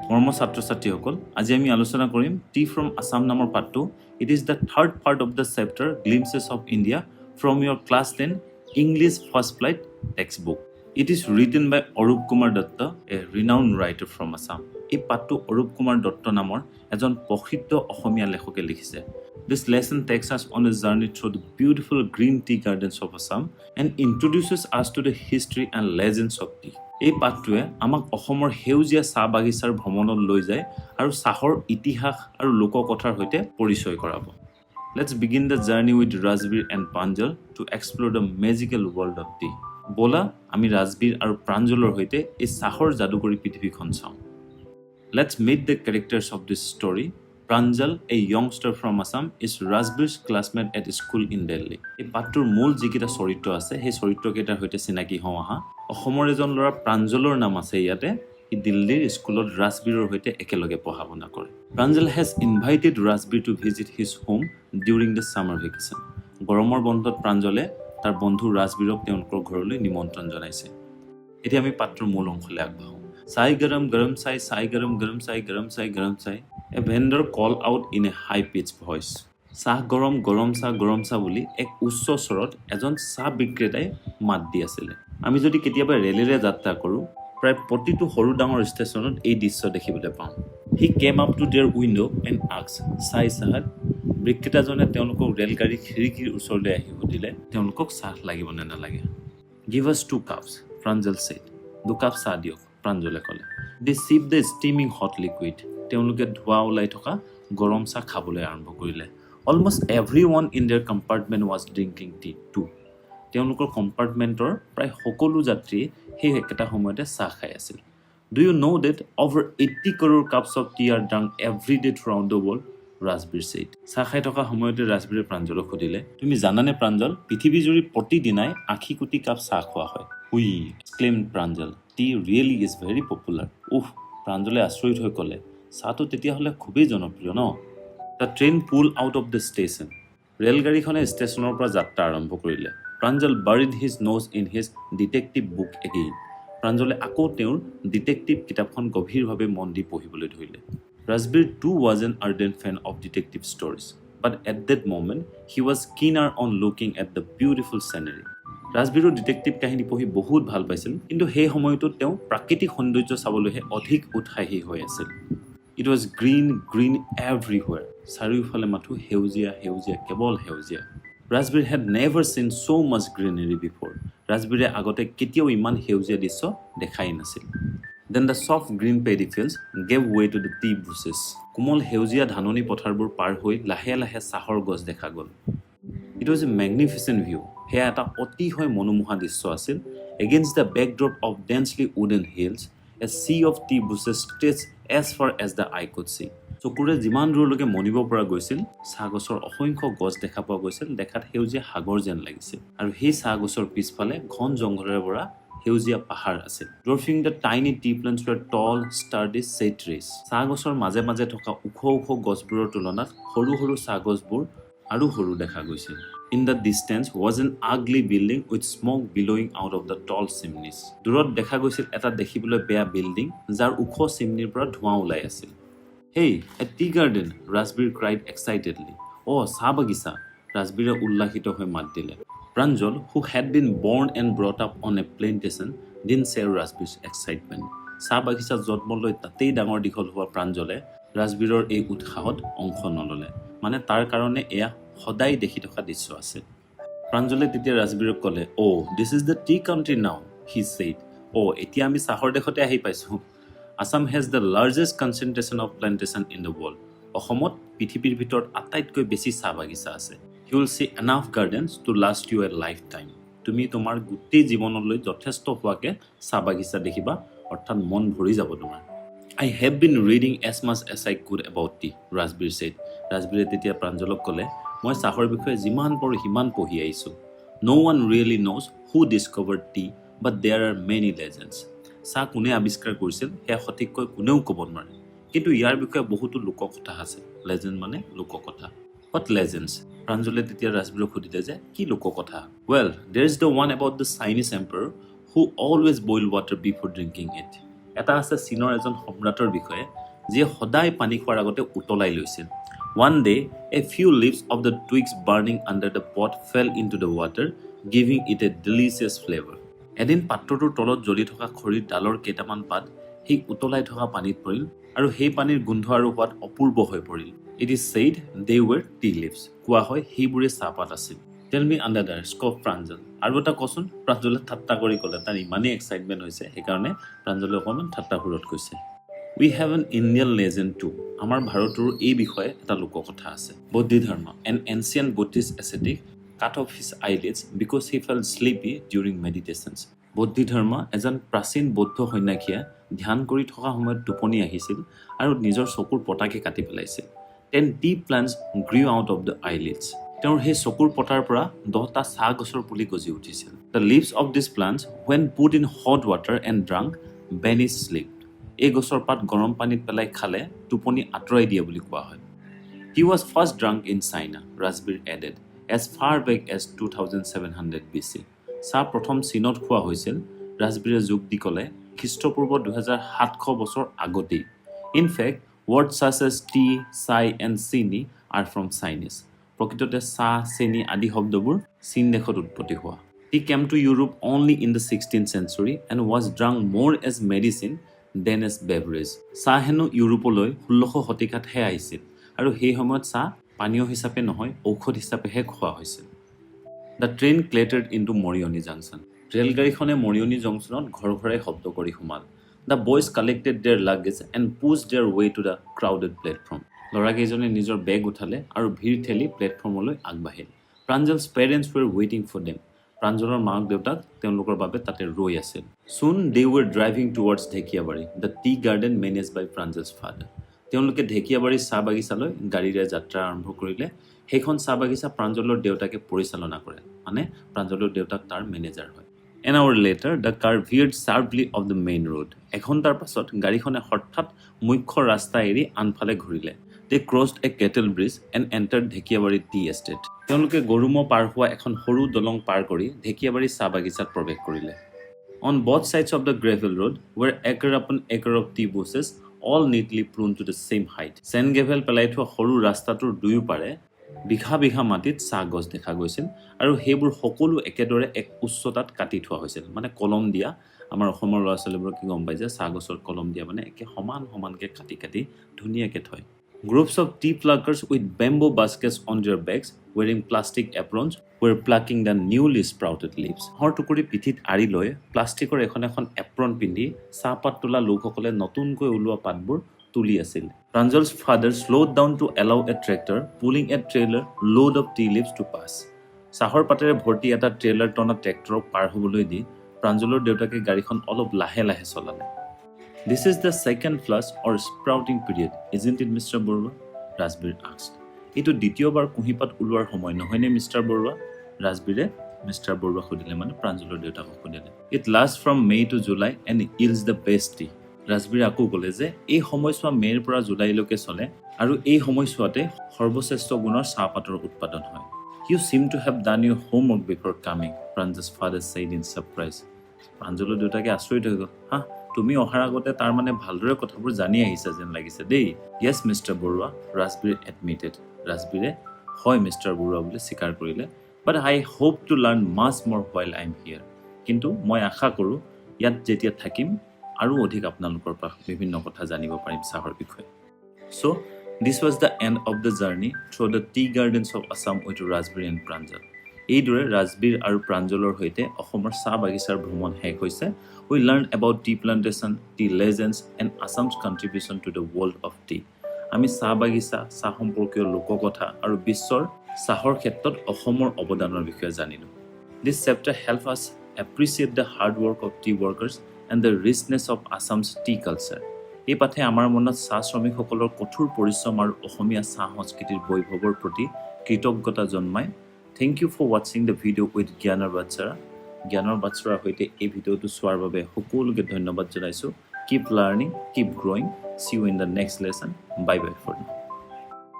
মৰমৰ ছাত্ৰ-ছাত্ৰীসকল, আজি আমি আলোচনা কৰিম টি ফ্ৰম আছাম নামৰ পাঠটো। It is the third part of the chapter glimpses of India from your class 10 English first flight text book. It is written by Arup Kumar Dutta, a renowned writer from Assam. এই পাঠটো অৰূপ কুমাৰ দত্ত নামৰ এজন প্ৰসিদ্ধ অসমীয়া লেখকে লিখিছে। This lesson takes us on a journey through the beautiful green tea gardens of Assam and introduces us to the history and legends of tea. এই পাঠটোৱে আমাক অসমৰ সেউজীয়া চাহ বাগিচাৰ ভ্ৰমণত লৈ যায় আৰু চাহৰ ইতিহাস আৰু লোককথাৰ সৈতে পৰিচয় কৰাব। Let's begin the journey with Rajvir and Pranjol to explore the magical world of tea. ব'লা আমি ৰাজবীৰ আৰু প্ৰাঞ্জলৰ সৈতে এই চাহৰ যাদুকৰী পৃথিৱীখন চাওঁ। Let's meet the characters of this story. Pranjol, a youngster from Assam, is Rajvir's classmate at school in Delhi. এই পাঠটোৰ মূল যিকেইটা চৰিত্ৰ আছে সেই চৰিত্ৰকেইটাৰ সৈতে চিনাকি হওঁ আহা। অসমৰ এজন ল'ৰা প্ৰাঞ্জলৰ নাম আছে ইয়াতে। ই দিল্লীৰ স্কুলত ৰাজবীৰৰ সৈতে একেলগে পঢ়া শুনা কৰে। Pranjol has invited Rajvir to visit his home during the summer vacation. গৰমৰ বন্ধত প্ৰাঞ্জলে তাৰ বন্ধু ৰাজবীৰক তেওঁলোকৰ ঘৰলৈ নিমন্ত্ৰণ জনাইছে। এতিয়া আমি পাঠটোৰ মূল অংশলৈ আগবাঢ়ো। চাই গৰম গৰম চাই, চাই গৰম গৰম চাই, গৰম চাই গৰম চাই। A vendor called out in a high-pitched voice. চাহ গৰম গৰম চাহ বুলি এক উচ্চ স্বৰত এজন চাহ বিক্ৰেতাই মাত দি আছিলে। আমি যদি কেতিয়াবা ৰেলেৰে যাত্ৰা কৰোঁ, প্ৰায় প্ৰতিটো সৰু ডাঙৰ ষ্টেচনত এই দৃশ্য দেখিবলৈ পাওঁ। He came up to their window and asked, চাই চাহাত? বিক্ৰেতাজনে তেওঁলোকক ৰেলগাড়ীৰ খিৰিকীৰ ওচৰলৈ আহি সুধিলে, তেওঁলোকক চাহ লাগিব নে নালাগে? Give us 2 cups, Pranjol said. 2 cup চাহ দিয়ক, প্ৰাঞ্জলে ক'লে। They sipped the steaming hot liquid. তেওঁলোকে ধোঁৱা ওলাই থকা গৰম চাহ খাবলৈ আৰম্ভ কৰিলে। Almost everyone in their compartment was drinking tea too. তেওঁলোকৰ কম্পাৰ্টমেণ্টৰ প্ৰায় সকলো যাত্ৰীয়ে সেই একেটা সময়তে চাহ খাই আছিল। Do you know that over 80 crore cups of tea are drunk every day throughout the world? Rajvir said. চাহ খাই থকা সময়তে ৰাজবীৰে প্ৰাঞ্জলক সুধিলে, তুমি জানানে প্ৰাঞ্জল, পৃথিৱীজুৰি প্ৰতিদিনাই 80 কোটি কাপ চাহ খোৱা হয়? We exclaimed Pranjol. Tea really is very popular. প্ৰাঞ্জলে আচৰিত হৈ ক'লে, চাহটো তেতিয়াহ'লে খুবেই জনপ্ৰিয় ন? The train pulled out of the station. ৰেলগাড়ীখনে ষ্টেচনৰ পৰা যাত্ৰা আৰম্ভ কৰিলে। Pranjol buried his nose in his detective book again. প্ৰাঞ্জলে আকৌ তেওঁৰ ডিটেক্টিভ কিতাপখন গভীৰভাৱে মন দি পঢ়িবলৈ ধৰিলে। Rajvir too was an ardent fan of detective stories, but at that moment he was keener on looking at the beautiful scenery. ৰাজবীৰৰ detective কাহিনী পঢ়ি বহুত ভাল পাইছিল, কিন্তু সেই সময়টোত তেওঁ প্ৰাকৃতিক সৌন্দৰ্য চাবলৈহে অধিক উৎসাহী হৈ আছিল। It was green everywhere. চাৰিওফালে মাথো সেউজীয়া সেউজীয়া, কেৱল সেউজীয়া। Rajvir had never seen so much greenery before. ৰাজবীৰে আগতে কেতিয়াও ইমান সেউজীয়া দৃশ্য দেখাই নাছিল। Then the soft green paddy fields gave way to the tea bushes. কোমল সেউজীয়া ধাননি পথাৰবোৰ পাৰ হৈ লাহে লাহে চাহৰ গছ দেখা গ'ল। It was a magnificent view. সেয়া এটা অতিশয় মনোমোহা দৃশ্য আছিল। Against the backdrop of densely wooden hills, a sea of tea bushes stretched as far as the eye could see. চকুৰে যিমান দূৰলৈকে মনিব পৰা গৈছিল, চাহ গছৰ অসংখ্য গছ দেখা পোৱা গৈছিল। দেখাত সেউজীয়া সাগৰ যেন লাগিছিল। আৰু সেই চাহ গছৰ পিছফালে ঘন জংঘলেৰে ভৰা সেউজীয়া পাহাৰ আছিল। Dwarfing the tiny tea plants were tall, sturdy shade trees. চাহ গছৰ মাজে মাজে থকা ওখ ওখ গছবোৰৰ তুলনাত সৰু সৰু চাহ গছবোৰ আৰু সৰু দেখা গৈছিল। In the distance was an ugly building with smoke billowing out of the tall chimneys. দূৰত দেখা গৈছিল এটা দেখিবলৈ বেয়া বিল্ডিং, যাৰ ওখ চিমনিৰ পৰা ধোঁৱা ওলাই আছিল। Hey, a tea garden, Rajvir cried excitedly. চাহ বাগিচা, ৰাজবীৰে উল্লাসিত হৈ মাত দিলে। Pranjol, who had been born and brought up on a plantation, didn't share Rajvir's excitement. চাহ বাগিচা জন্ম লৈ তাতেই ডাঙৰ দীঘল হোৱা প্ৰাঞ্জলে ৰাজবীৰৰ এই উৎসাহত অংশ নললে। মানে তাৰ কাৰণে এয়া সদায় দেখি থকা দৃশ্য আছিল। প্ৰাঞ্জলে তেতিয়া ৰাজবীৰক ক'লে, this is the tea country now, he said. এতিয়া আমি চাহৰ দেশতে আহি পাইছোঁ। Assam has the largest concentration of plantation in the world. অসমত পৃথিৱীৰ ভিতৰত আটাইতকৈ বেছি চাহ বাগিচা আছে। You will see enough gardens to last you a lifetime. তুমি তোমাৰ গোটেই জীৱনলৈ যথেষ্ট হোৱাকে চাহ বাগিচা দেখিবা, অৰ্থাৎ মন ভৰি যাব তোমাৰ। I have been reading as much as I could about tea, Rajvir said. ৰাজবীৰে তেতিয়া প্ৰাঞ্জলক ক'লে, মই চাহৰ বিষয়ে যিমান পাৰোঁ সিমান পঢ়ি আহিছোঁ। No one really knows who discovered tea, but there are many legends. চাহ কোনে আৱিষ্কাৰ কৰিছিল সেয়া সঠিককৈ কোনেও ক'ব নোৱাৰে, কিন্তু ইয়াৰ বিষয়ে বহুতো লোককথা আছে। লেজেণ্ড মানে লোককথা। What legends? প্ৰাঞ্জলে তেতিয়া ৰাজবীৰক সুধিলে যে কি লোককথা? Well, there is the one about the Chinese emperor who always boiled water before drinking it. এটা আছে চীনৰ এজন সম্ৰাটৰ বিষয়ে যিয়ে সদায় পানী খোৱাৰ আগতে উতলাই লৈছিল One day, a few leaves of the twigs burning under the pot fell into the water, giving it a delicious flavor. এদিন পাত্ৰটোৰ তলত জ্বলি থকা খৰিৰ ডালৰ কেইটামান পাত সেই উতলাই থকা পানীত পৰিল আৰু সেই পানীৰ গোন্ধ আৰু সোৱাদ অপূৰ্ব হৈ পৰিল It is said they were tea leaves. কোৱা হয় সেইবোৰে চাহপাত আছিল Tell me another scope Pranjal. আৰু এটা কচোন প্ৰাঞ্জলে ঠাট্টা কৰি ক'লে তাৰ ইমানেই এক্সাইটমেণ্ট হৈছে সেইকাৰণে প্ৰাঞ্জলে অকণমান ঠাট্টা সুৰত কৈছে We have an Indian legend too. আমাৰ ভাৰতৰ এই বিষয়ে এটা লোককথা আছে বৌদ্ধধৰ্ম an ancient Buddhist ascetic cut off his eyelids because he felt sleepy during meditations বৌদ্ধধৰ্ম এজন প্ৰাচীন বৌদ্ধ সন্ন্যাসীয়ে ধ্যান কৰি থকা সময়ত টোপনি আহিছিল আৰু নিজৰ চকুৰ পটাকে কাটি পেলাইছিল 10 tea plants grew out of the eyelids তেওঁৰ সেই চকুৰ পটাৰ পৰা 10টা চাহ গছৰ পুলি গজি উঠিছিল The leaves of these plants when put in hot water and drunk banish sleep এই গছৰ পাত গৰম পানীত পেলাই খালে টোপনি আঁতৰাই দিয়ে বুলি কোৱা হয় He was first drunk in China, Rajvir added, as far back as 2700 BC. চাহ প্ৰথম চীনত খোৱা হৈছিল ৰাজবীৰে যোগ দি ক'লে খ্ৰীষ্টপূৰ্ব 2700 বছৰ আগতেই In fact, words such as tea, chai and chini are from Chinese. প্ৰকৃততে চাহ, চেনি আদি শব্দবোৰ চীন দেশত উৎপত্তি হোৱা He came to Europe only in the 16th century and was drunk more as medicine than as beverage. চাহ হেনো ইউৰোপলৈ 1600 শতিকাতহে আহিছিল আৰু সেই সময়ত চাহ পানীয় হিচাপে নহয় ঔষধ হিচাপেহে খোৱা হৈছিল The train clattered into Morioni Junction. ৰেলগাড়ীখনে Mariani জংচনত ঘৰে শব্দ কৰি সোমাল The boys collected their luggage and pushed their way to the crowded platform. ল'ৰাকেইজনে নিজৰ বেগ উঠালে আৰু ভিৰ ঠেলি প্লেটফৰ্মলৈ আগবাঢ়িল Pranjal's parents were waiting for them. প্ৰাঞ্জলৰ মাক দেউতাক তেওঁলোকৰ বাবে তাতে ৰৈ আছিল Soon they were driving towards Dhekiabari, the tea garden managed by Pranjal's father. তেওঁলোকে ঢেকিয়াবাৰীৰ চাহ বাগিচালৈ গাড়ীৰে যাত্ৰা আৰম্ভ কৰিলে সেইখন চাহ বাগিচা প্ৰাঞ্জলৰ দেউতাকে পৰিচালনা কৰে মানে প্ৰাঞ্জলৰ দেউতাক তাৰ মেনেজাৰ হয় An hour later, the car veered sharply off the main road. এঘণ্টাৰ পাছত গাড়ীখনে হঠাৎ মুখ্য ৰাস্তা এৰি আনফালে ঘূৰিলে They crossed a cattle bridge and entered Dhekiabari tea estate. তেওঁলোকে গৰুমো পাৰ হোৱা এখন সৰু দলং পাৰ কৰি ঢেকিয়াবাৰী চাহ বাগিচাত প্ৰৱেশ কৰিলে On both sides of the gravel road were acre upon acre of tea bushes, all neatly pruned to the same height. Sand gravel পেলাই থোৱা সৰু ৰাস্তাটোৰ দুয়ো পাৰে বিঘা মাটিত চাহ গছ দেখা গৈছিল আৰু সেইবোৰ সকলো একেদৰে এক উচ্চতাত কাটি থোৱা হৈছিল মানে কলম দিয়া আমাৰ অসমৰ ল'ৰা ছোৱালীবোৰ কি গম পাই যে চাহ গছৰ কলম দিয়া মানে একে সমানকে কাটি ধুনীয়াকৈ থয় Groups of tea pluckers with bamboo baskets on their backs, wearing plastic aprons, were plucking the newly sprouted leaves. Har টুকুৰি পিঠিত আৰি লৈ প্লাষ্টিকৰ এখন এপ্ৰন পিন্ধি চাহপাত তোলা লোকসকলে নতুনকৈ ওলোৱা পাতবোৰ তুলি আছিল Pranjal's father slowed down to allow a tractor pulling a trailer load of tea leaves to pass. চাহৰ পাতেৰে ভৰ্তি এটা ট্ৰেইলাৰ টনা ট্ৰেক্টৰক পাৰ হ'বলৈ দি প্ৰাঞ্জলৰ দেউতাকে গাড়ীখন অলপ লাহে চলালে This is the second flush or sprouting period, isn't it, Mr. Borwa? Rajvir asked. Itu দ্বিতীয়বাৰ কুহিপাত ওলোৱাৰ সময় নহয়নে মিষ্টাৰ বৰুৱা ৰাজবীৰে মিষ্টাৰ বৰুৱা সুধিলে মানে প্ৰাঞ্জলৰ দেউতাকক সুধিলে It lasts from May to July and yields the best tea. ৰাজবীৰে আকৌ ক'লে যে এই সময়ছোৱা মে'ৰ পৰা জুলাইলৈকে চলে আৰু এই সময়ছোৱাতে সৰ্বশ্ৰেষ্ঠ গুণৰ চাহপাতৰ উৎপাদন হয় You seem to have done your homework before coming, Pranjal's father said in surprise. প্ৰাঞ্জলৰ দেউতাকে আচৰিত হৈ গ'ল হা তুমি অহাৰ আগতে তাৰ মানে ভালদৰে কথাবোৰ জানি আহিছা যেন লাগিছে দেই Yes, Mr. Borwa, Rajvir admitted. ৰাজবীৰে হয় মিষ্টাৰ বৰুৱা বুলি স্বীকাৰ কৰিলে But I hope to learn much more while I'm here. কিন্তু মই আশা কৰোঁ ইয়াত যেতিয়া থাকিম আৰু অধিক আপোনালোকৰ পৰা বিভিন্ন কথা জানিব পাৰিম চাহৰ বিষয়ে So, this was the end of the journey through the tea gardens of Assam with Rajvir and Pranjol. এইদৰে ৰাজবীৰ আৰু প্ৰাঞ্জলৰ সৈতে অসমৰ চাহ বাগিচাৰ ভ্ৰমণ শেষ হৈছে We learned about tea plantation, tea legends and Assam's contribution to the world of tea. আমি চাহ বাগিচা, চাহ সম্পৰ্কীয় লোককথা আৰু বিশ্বৰ চাহৰ ক্ষেত্ৰত অসমৰ অৱদানৰ বিষয়ে জানিলো This chapter helps us appreciate the hard work of tea workers and the richness of Assam's tea culture. এই পাঠে আমাৰ মনত চাহ শ্ৰমিকসকলৰ কঠোৰ পৰিশ্ৰম আৰু অসমীয়া চাহ সংস্কৃতিৰ বৈভৱৰ প্ৰতি কৃতজ্ঞতা জন্মায় Thank you for watching the video with Gyanar Batchora. Gyanar Batchora সৈতে এই ভিডিঅ'টো চোৱাৰ বাবে সকলোকে ধন্যবাদ জনাইছো Keep learning, keep growing. See you in the next lesson. Bye for now.